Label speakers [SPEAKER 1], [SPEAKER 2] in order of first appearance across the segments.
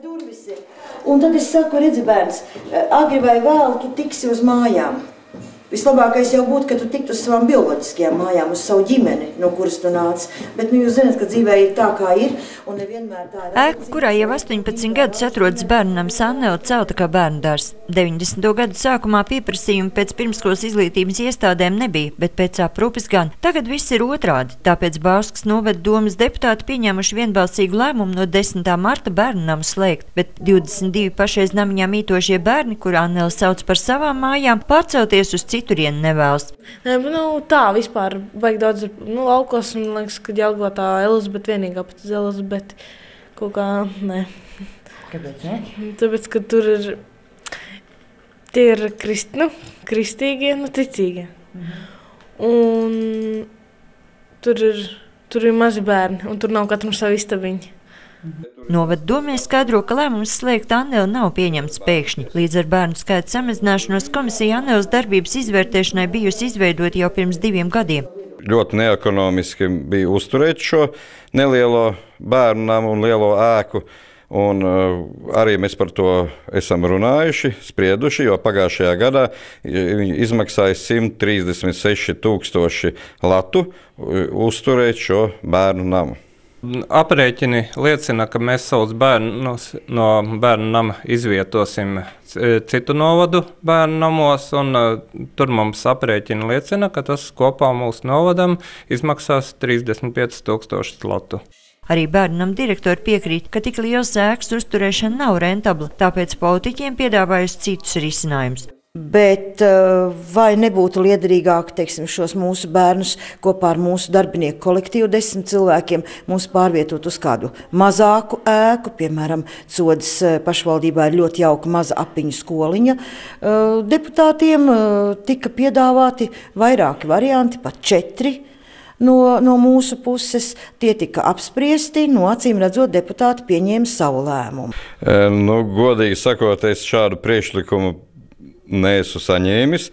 [SPEAKER 1] durvis ir. Un tad es saku, redzi, bērns, agri vai vēlu tu tiksi uz mājām. Vislabākais jau būtu, ka tu tiktu uz savām bioloģiskajām mājām, uz savu ģimeni, no kuras tu nāc. Bet jūs zināt, ka dzīvē ir tā, kā ir, un nevienmēr tā ir.
[SPEAKER 2] Ēka, kurā jau 18 gadus atrodas bērnams Annele, celta kā bērndārs. 90. gadu sākumā pieprasījumi pēc pirmskolas izglītības iestādēm nebija, bet pēc aprūpes gan. Tagad viss ir otrādi, tāpēc Bauskas novada domes deputāti pieņēmuši vienbalsīgu lēmumu no 10. marta bērnnamu slēgt, bet 22 pašreiz namiņā mītošie bērni, kur Annele sauc par savām mājām, pārcelties uz citurienu nevēlas.
[SPEAKER 3] Tā vispār vajag daudz laukos, un liekas, ka Jelgavā Elizabete vienīgā pat uz Elizabeti kaut kā, nē.
[SPEAKER 2] Kāpēc ne?
[SPEAKER 3] Tāpēc, ka tur ir, tie ir kristīgie, ticīgie. Un tur ir mazi bērni, un tur nav katram savu istabiņu.
[SPEAKER 2] Novada domē skaidro, ka lēmums slēgt Anneli nav pieņemts pēkšņi. Līdz ar bērnu skaita samazināšanos komisija Anneles darbības izvērtēšanai bijusi izveidota jau pirms 2 gadiem.
[SPEAKER 4] Ļoti neekonomiski bija uzturēt šo nelielo bērnu namu un lielo ēku. Un arī mēs par to esam runājuši, sprieduši, jo pagājušajā gadā viņi izmaksāja 136 000 latu uzturēt šo bērnu namu.
[SPEAKER 5] Aprēķini liecina, ka mēs savus bērnus no bērnu nama izvietosim citu novadu bērnu namos, un tur mums aprēķini liecina, ka tas kopā mūsu novadam izmaksās 35 000 latu.
[SPEAKER 2] Arī bērnam direktori piekrīt, ka tik liels ēkas uzturēšana nav rentabla, tāpēc politiķiem piedāvājusi citus risinājumus.
[SPEAKER 1] Bet vai nebūtu liederīgāk, teiksim, šos mūsu bērnus kopā ar mūsu darbinieku kolektīvu 10 cilvēkiem mums pārvietot uz kādu mazāku ēku, piemēram, Codas pašvaldībā ir ļoti jauka maza apiņu skoliņa. Deputātiem tika piedāvāti vairāki varianti, pat 4. No mūsu puses tie tika apspriesti, acīm redzot, deputāti pieņēma savu lēmumu.
[SPEAKER 4] Godīgi sakot, es šādu priekšlikumu neesmu saņēmis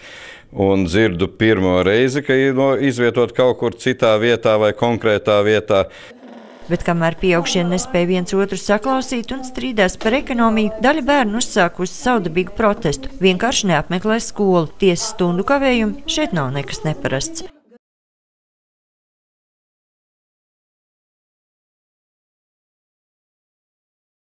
[SPEAKER 4] un dzirdu pirmo reizi, ka ir izvietot kaut kur citā vietā vai konkrētā vietā.
[SPEAKER 2] Bet kamēr pieaugšie nespēja viens otru saklausīt un strīdās par ekonomiju, daļa bērnu uzsākusi savdabīgu protestu. Vienkārši neapmeklē skolu. Tiesas stundu kavējumi šeit nav nekas neparasts.